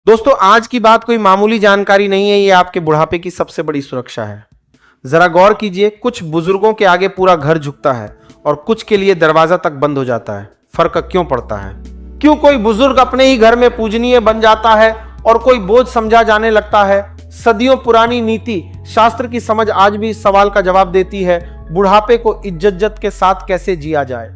दोस्तों, आज की बात कोई मामूली जानकारी नहीं है, ये आपके बुढ़ापे की सबसे बड़ी सुरक्षा है। जरा गौर कीजिए, कुछ बुजुर्गों के आगे पूरा घर झुकता है और कुछ के लिए दरवाजा तक बंद हो जाता है। फर्क क्यों पड़ता है? क्यों कोई बुजुर्ग अपने ही घर में पूजनीय बन जाता है और कोई बोझ समझा जाने लगता है? सदियों पुरानी नीति शास्त्र की समझ आज भी इस सवाल का जवाब देती है, बुढ़ापे को इज्जत के साथ कैसे जिया जाए।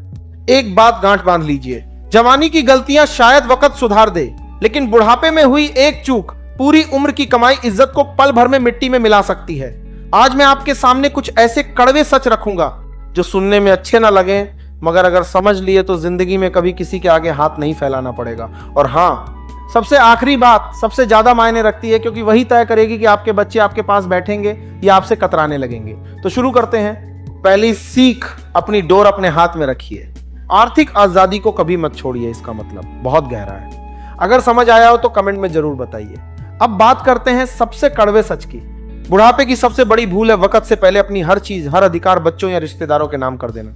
एक बात गांठ बांध लीजिए, जवानी की गलतियां शायद वक्त सुधार दे, लेकिन बुढ़ापे में हुई एक चूक पूरी उम्र की कमाई इज्जत को पल भर में मिट्टी में मिला सकती है। आज मैं आपके सामने कुछ ऐसे कड़वे सच रखूंगा जो सुनने में अच्छे ना लगे, मगर अगर समझ लिए तो जिंदगी में कभी किसी के आगे हाथ नहीं फैलाना पड़ेगा। और हाँ, सबसे आखिरी बात सबसे ज्यादा मायने रखती है, क्योंकि वही तय करेगी कि आपके बच्चे आपके पास बैठेंगे या आपसे कतराने लगेंगे। तो शुरू करते हैं। पहली सीख, अपनी डोर अपने हाथ में रखिए। आर्थिक आजादी को कभी मत छोड़िए। इसका मतलब बहुत गहरा है। अगर समझ आया हो तो कमेंट में जरूर बताइए। अब बात करते हैं सबसे कड़वे सच की। बुढ़ापे की सबसे बड़ी भूल है वक्त से पहले अपनी हर चीज, हर अधिकार बच्चों या रिश्तेदारों के नाम कर देना।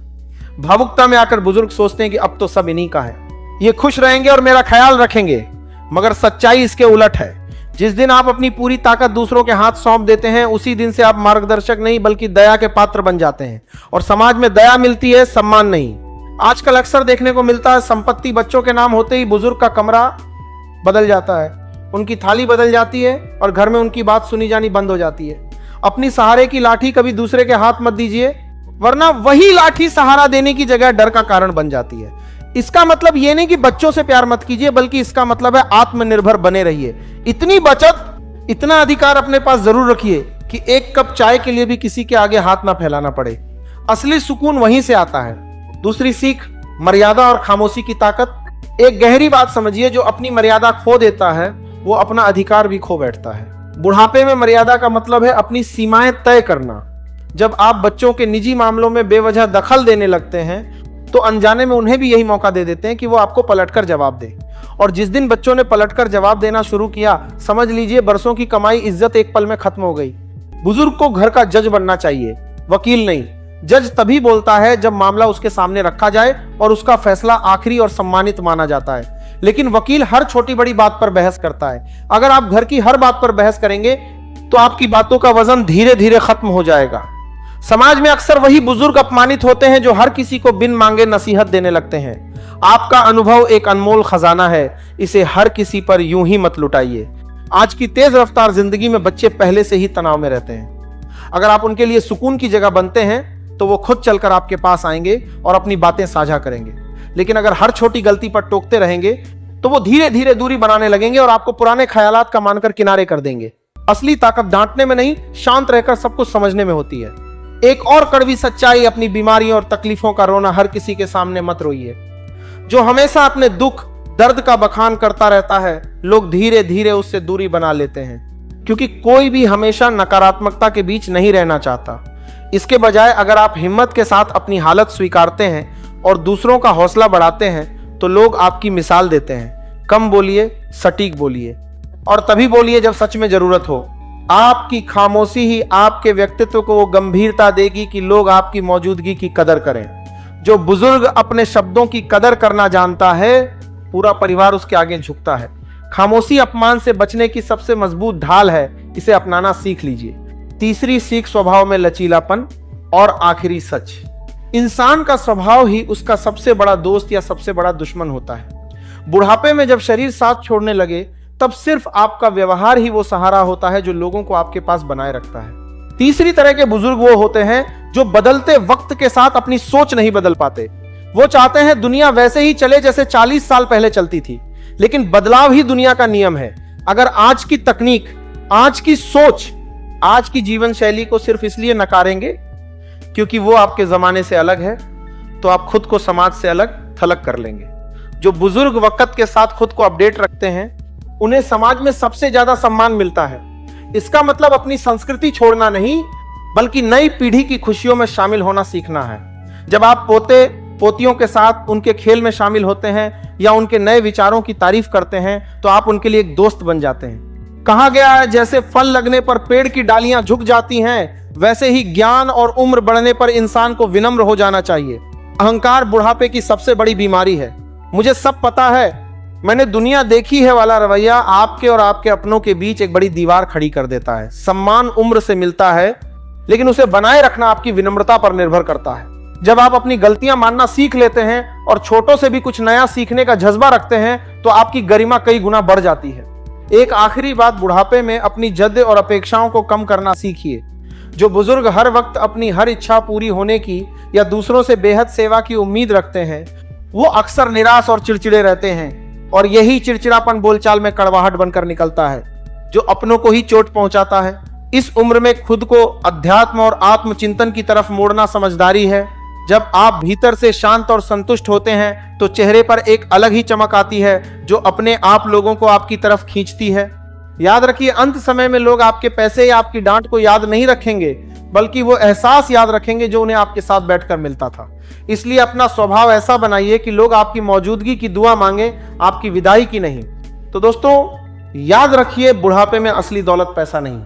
भावुकता में आकर बुजुर्ग सोचते हैं कि अब तो सब इन्हीं का है, ये खुश रहेंगे और मेरा ख्याल रखेंगे, मगर सच्चाई इसके उलट है। जिस दिन आप अपनी पूरी ताकत दूसरों के हाथ सौंप देते हैं, उसी दिन से आप मार्गदर्शक नहीं बल्कि दया के पात्र बन जाते हैं। और समाज में दया मिलती है, सम्मान नहीं। आजकल अक्सर देखने को मिलता है, संपत्ति बच्चों के नाम होते ही बुजुर्ग का कमरा बदल जाता है, उनकी थाली बदल जाती है और घर में उनकी बात सुनी जानी बंद हो जाती है। अपनी सहारे की लाठी कभी दूसरे के हाथ मत दीजिए, वरना वही लाठी सहारा देने की जगह डर का कारण बन जाती है। इसका मतलब यह नहीं कि बच्चों से प्यार मत कीजिए, बल्कि इसका मतलब है आत्मनिर्भर बने रहिए। इतनी बचत, इतना अधिकार अपने पास जरूर रखिए कि एक कप चाय के लिए भी किसी के आगे हाथ ना फैलाना पड़े। असली सुकून वहीं से आता है। दूसरी सीख, मर्यादा और खामोशी की ताकत। एक गहरी बात समझिए, जो अपनी मर्यादा खो देता है वो अपना अधिकार भी खो बैठता है। बुढ़ापे में मर्यादा का मतलब है अपनी सीमाएं तय करना। जब आप बच्चों के निजी मामलों में बेवजह दखल देने लगते हैं तो अनजाने में उन्हें भी यही मौका दे देते हैं कि वो आपको पलटकर जवाब दे। और जिस दिन बच्चों ने पलटकर जवाब देना शुरू किया, समझ लीजिए बरसों की कमाई इज्जत एक पल में खत्म हो गई। बुजुर्ग को घर का जज बनना चाहिए, वकील नहीं। जज तभी बोलता है जब मामला उसके सामने रखा जाए और उसका फैसला आखिरी और सम्मानित माना जाता है, लेकिन वकील हर छोटी बड़ी बात पर बहस करता है। अगर आप घर की हर बात पर बहस करेंगे तो आपकी बातों का वजन धीरे धीरे खत्म हो जाएगा। समाज में अक्सर वही बुजुर्ग अपमानित होते हैं जो हर किसी को बिन मांगे नसीहत देने लगते हैं। आपका अनुभव एक अनमोल खजाना है, इसे हर किसी पर यूं ही मत लुटाइए। आज की तेज रफ्तार जिंदगी में बच्चे पहले से ही तनाव में रहते हैं। अगर आप उनके लिए सुकून की जगह बनते हैं तो वो खुद चलकर आपके पास आएंगे और अपनी बातें साझा करेंगे। लेकिन अगर हर छोटी गलती पर टोकते रहेंगे तो वो धीरे धीरे दूरी बनाने लगेंगे और आपको पुराने ख्यालात का मानकर किनारे कर देंगे। असली ताकत डांटने में नहीं, शांत रहकर सब कुछ समझने में होती है। एक और कड़वी सच्चाई, अपनी बीमारियों और तकलीफों का रोना हर किसी के सामने मत रोइए। जो हमेशा अपने दुख दर्द का बखान करता रहता है, लोग धीरे धीरे उससे दूरी बना लेते हैं, क्योंकि कोई भी हमेशा नकारात्मकता के बीच नहीं रहना चाहता। इसके बजाय अगर आप हिम्मत के साथ अपनी हालत स्वीकारते हैं और दूसरों का हौसला बढ़ाते हैं तो लोग आपकी मिसाल देते हैं। कम बोलिए, सटीक बोलिए, और तभी बोलिए जब सच में जरूरत हो। आपकी खामोशी ही आपके व्यक्तित्व को वो गंभीरता देगी कि लोग आपकी मौजूदगी की कदर करें। जो बुजुर्ग अपने शब्दों की कदर करना जानता है, पूरा परिवार उसके आगे झुकता है। खामोशी अपमान से बचने की सबसे मजबूत ढाल है, इसे अपनाना सीख लीजिए। तीसरी सीख, स्वभाव में लचीलापन। और आखिरी सच, इंसान का स्वभाव ही उसका सबसे बड़ा दोस्त या सबसे बड़ा दुश्मन होता है। बुढ़ापे में जब शरीर साथ छोड़ने लगे, तब सिर्फ आपका व्यवहार ही वो सहारा होता है जो लोगों को आपके पास बनाए रखता है। तीसरी तरह के बुजुर्ग वो होते हैं जो बदलते वक्त के साथ अपनी सोच नहीं बदल पाते। वो चाहते हैं दुनिया वैसे ही चले जैसे 40 साल पहले चलती थी, लेकिन बदलाव ही दुनिया का नियम है। अगर आज की तकनीक, आज की सोच, आज की जीवन शैली को सिर्फ इसलिए नकारेंगे क्योंकि वो आपके जमाने से अलग है, तो आप खुद को समाज से अलग थलग कर लेंगे। जो बुजुर्ग वक्त के साथ खुद को अपडेट रखते हैं, उन्हें समाज में सबसे ज्यादा सम्मान मिलता है। इसका मतलब अपनी संस्कृति छोड़ना नहीं, बल्कि नई पीढ़ी की खुशियों में शामिल होना सीखना है। जब आप पोते पोतियों के साथ उनके खेल में शामिल होते हैं या उनके नए विचारों की तारीफ करते हैं, तो आप उनके लिए एक दोस्त बन जाते हैं। कहा गया है, जैसे फल लगने पर पेड़ की डालियां झुक जाती हैं, वैसे ही ज्ञान और उम्र बढ़ने पर इंसान को विनम्र हो जाना चाहिए। अहंकार बुढ़ापे की सबसे बड़ी बीमारी है। मुझे सब पता है, मैंने दुनिया देखी है वाला रवैया आपके और आपके अपनों के बीच एक बड़ी दीवार खड़ी कर देता है। सम्मान उम्र से मिलता है, लेकिन उसे बनाए रखना आपकी विनम्रता पर निर्भर करता है। जब आप अपनी गलतियां मानना सीख लेते हैं और छोटों से भी कुछ नया सीखने का जज्बा रखते हैं तो आपकी गरिमा कई गुना बढ़ जाती है। एक आखिरी बात, बुढ़ापे में अपनी जिद और अपेक्षाओं को कम करना सीखिए। जो बुजुर्ग हर वक्त अपनी हर इच्छा पूरी होने की या दूसरों से बेहद सेवा की उम्मीद रखते हैं, वो अक्सर निराश और चिड़चिड़े रहते हैं, और यही चिड़चिड़ापन बोलचाल में कड़वाहट बनकर निकलता है, जो अपनों को ही चोट पहुंचाता है। इस उम्र में खुद को अध्यात्म और आत्मचिंतन की तरफ मोड़ना समझदारी है। जब आप भीतर से शांत और संतुष्ट होते हैं तो चेहरे पर एक अलग ही चमक आती है, जो अपने आप लोगों को आपकी तरफ खींचती है। याद रखिए, अंत समय में लोग आपके पैसे या आपकी डांट को याद नहीं रखेंगे, बल्कि वो एहसास याद रखेंगे जो उन्हें आपके साथ बैठकर मिलता था। इसलिए अपना स्वभाव ऐसा बनाइए कि लोग आपकी मौजूदगी की दुआ मांगे, आपकी विदाई की नहीं। तो दोस्तों, याद रखिए, बुढ़ापे में असली दौलत पैसा नहीं,